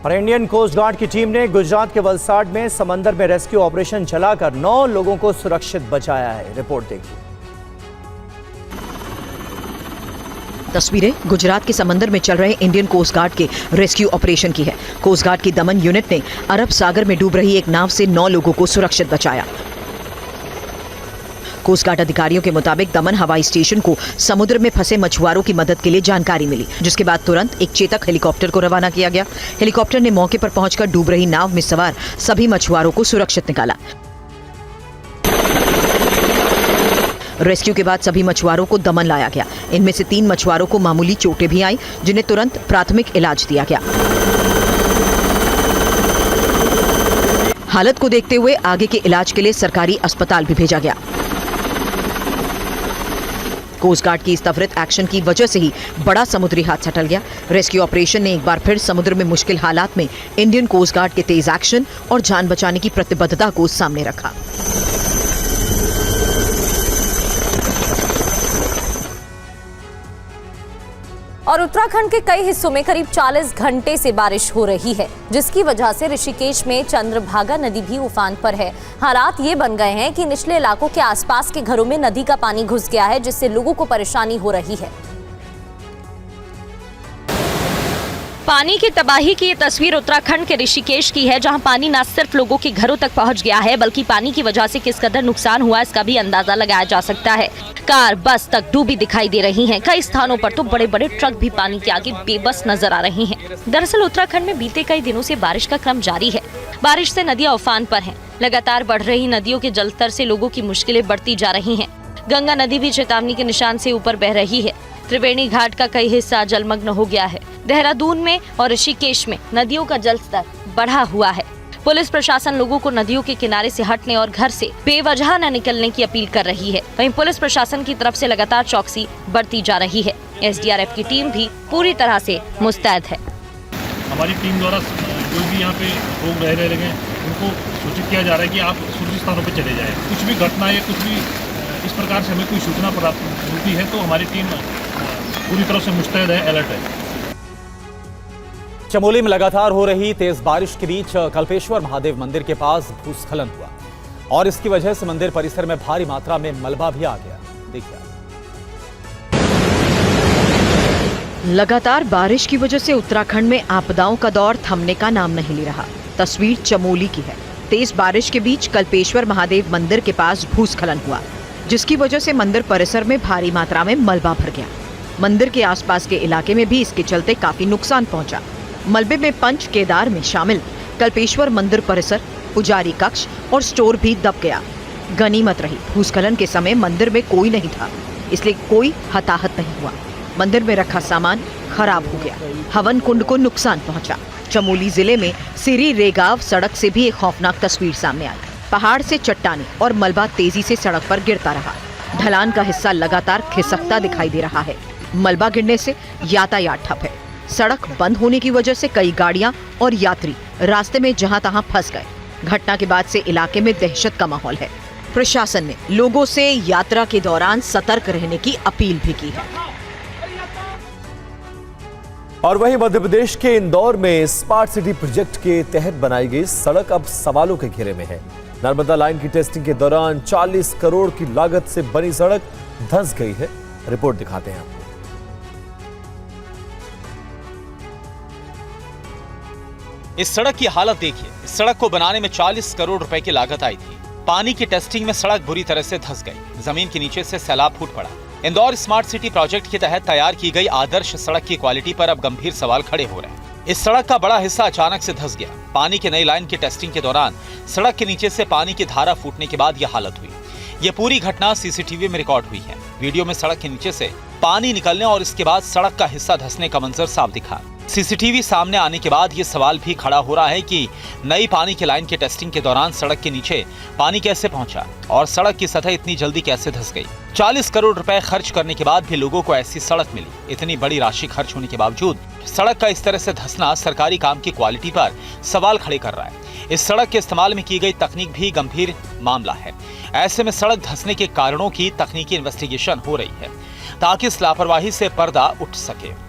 और Indian coast guard की team ने गुजरात के वलसाड में समंदर में रेस्क्यू ऑपरेशन चलाकर 9 लोगों को सुरक्षित बचाया है। रिपोर्ट देखिए। तस्वीरें गुजरात के समंदर में चल रहे इंडियन कोस्ट गार्ड के रेस्क्यू ऑपरेशन की है। कोस्ट गार्ड की दमन यूनिट ने अरब सागर में डूब रही एक नाव से 9 लोगों को सुरक्षित बचाया। कोस्ट गार्ड अधिकारियों के मुताबिक दमन हवाई स्टेशन को समुद्र में फंसे मछुआरों की मदद के लिए जानकारी मिली, जिसके बाद तुरंत एक चेतक हेलीकॉप्टर को रवाना किया गया। हेलीकॉप्टर ने मौके पर पहुंचकर डूब रही नाव में सवार सभी मछुआरों को सुरक्षित निकाला। रेस्क्यू के बाद सभी मछुआरों को दमन लाया गया। इनमें से 3 मछुआरों को मामूली चोटें भी आई, जिन्हें तुरंत प्राथमिक इलाज दिया गया। हालत को देखते हुए आगे के इलाज के लिए सरकारी अस्पताल भी भेजा गया। कोस्ट गार्ड की इस त्वरित एक्शन की वजह से ही बड़ा समुद्री हादसा टल गया। रेस्क्यू ऑपरेशन ने एक बार फिर समुद्र में मुश्किल हालात में इंडियन कोस्ट गार्ड के तेज एक्शन और जान बचाने की प्रतिबद्धता को सामने रखा। और उत्तराखंड के कई हिस्सों में करीब 40 घंटे से बारिश हो रही है, जिसकी वजह से ऋषिकेश में चंद्रभागा नदी भी उफान पर है। हालात ये बन गए हैं कि निचले इलाकों के आसपास के घरों में नदी का पानी घुस गया है, जिससे लोगों को परेशानी हो रही है। पानी की तबाही की ये तस्वीर उत्तराखंड के ऋषिकेश की है, जहां पानी न सिर्फ लोगों के घरों तक पहुंच गया है, बल्कि पानी की वजह से किस कदर नुकसान हुआ इसका भी अंदाजा लगाया जा सकता है। कार, बस तक डूबी दिखाई दे रही हैं। कई स्थानों पर तो बड़े बड़े ट्रक भी पानी के आगे बेबस नजर आ रहे हैं। दरअसल उत्तराखंड में बीते कई दिनों से बारिश का क्रम जारी है। बारिश से नदियां उफान पर हैं। लगातार बढ़ रही नदियों के जलस्तर से लोगों की मुश्किलें बढ़ती जा रही हैं। गंगा नदी भी चेतावनी के निशान से ऊपर बह रही है। त्रिवेणी घाट का कई हिस्सा जलमग्न हो गया है। देहरादून में और ऋषिकेश में नदियों का जलस्तर बढ़ा हुआ है। पुलिस प्रशासन लोगों को नदियों के किनारे से हटने और घर से बेवजह न निकलने की अपील कर रही है। वहीं पुलिस प्रशासन की तरफ से लगातार चौकसी बढ़ती जा रही है। एसडीआरएफ की टीम भी पूरी तरह से मुस्तैद है। हमारी टीम द्वारा कोई भी यहाँ पे लोग रह रहे हैं उनको सूचित किया जा रहा है कि आप सुरक्षित स्थानों पर चले जाएं। कुछ भी घटना या कुछ भी इस प्रकार से हमें कोई सूचना प्राप्त होती है तो हमारी टीम पूरी तरह से मुस्तैद है, अलर्ट है। चमोली में लगातार हो रही तेज बारिश के बीच कल्पेश्वर महादेव मंदिर के पास भूस्खलन हुआ और इसकी वजह से मंदिर परिसर में भारी मात्रा में मलबा भी आ गया। देखिए, लगातार बारिश की वजह से उत्तराखंड में आपदाओं का दौर थमने का नाम नहीं ले रहा। तस्वीर चमोली की है। तेज बारिश के बीच कल्पेश्वर महादेव मंदिर के पास भूस्खलन हुआ, जिसकी वजह से मंदिर परिसर में भारी मात्रा में मलबा भर गया। मंदिर के आसपास के इलाके में भी इसके चलते काफी नुकसान पहुंचा। मलबे में पंच केदार में शामिल कल्पेश्वर मंदिर परिसर, पुजारी कक्ष और स्टोर भी दब गया। गनीमत रही भूस्खलन के समय मंदिर में कोई नहीं था, इसलिए कोई हताहत नहीं हुआ। मंदिर में रखा सामान खराब हो गया। हवन कुंड को नुकसान पहुंचा। चमोली जिले में सिरी रेगाव सड़क से भी एक खौफनाक तस्वीर सामने आई। पहाड़ से चट्टानें और मलबा तेजी से सड़क पर गिरता रहा। ढलान का हिस्सा लगातार खिसकता दिखाई दे रहा है। मलबा गिरने से यातायात ठप है। सड़क बंद होने की वजह से कई गाड़ियां और यात्री रास्ते में जहां तहां फंस गए। घटना के बाद से इलाके में दहशत का माहौल है। प्रशासन ने लोगों से यात्रा के दौरान सतर्क रहने की अपील भी की है। और वहीं मध्य प्रदेश के इंदौर में स्मार्ट सिटी प्रोजेक्ट के तहत बनाई गई सड़क अब सवालों के घेरे में है। नर्मदा लाइन की टेस्टिंग के दौरान 40 करोड़ की लागत से बनी सड़क धंस गई है। रिपोर्ट दिखाते हैं आपको। इस सड़क की हालत देखिए। इस सड़क को बनाने में 40 करोड़ रुपए की लागत आई थी। पानी की टेस्टिंग में सड़क बुरी तरह से धंस गई। जमीन के नीचे से सैलाब फूट पड़ा। इंदौर स्मार्ट सिटी प्रोजेक्ट के तहत तैयार की गई आदर्श सड़क की क्वालिटी पर अब गंभीर सवाल खड़े हो रहे हैं। इस सड़क का बड़ा हिस्सा अचानक से धंस गया। पानी की नई लाइन की टेस्टिंग के दौरान सड़क के नीचे से पानी की धारा फूटने के बाद यह हालत हुई। यह पूरी घटना सीसीटीवी में रिकॉर्ड हुई है। वीडियो में सड़क के नीचे से पानी निकलने और इसके बाद सड़क का हिस्सा धंसने का मंजर साफ दिखा। सीसीटीवी सामने आने के बाद ये सवाल भी खड़ा हो रहा है कि नई पानी की लाइन की टेस्टिंग के दौरान सड़क के नीचे पानी कैसे पहुंचा और सड़क की सतह इतनी जल्दी कैसे धंस गई। 40 करोड़ रुपए खर्च करने के बाद भी लोगों को ऐसी सड़क मिली। इतनी बड़ी राशि खर्च होने के बावजूद सड़क का इस तरह से धंसना सरकारी काम की क्वालिटी पर सवाल खड़े कर रहा है। इस सड़क के इस्तेमाल में की गई तकनीक भी गंभीर मामला है। ऐसे में सड़क धंसने के कारणों की तकनीकी इन्वेस्टिगेशन हो रही है ताकि इस लापरवाही से पर्दा उठ सके।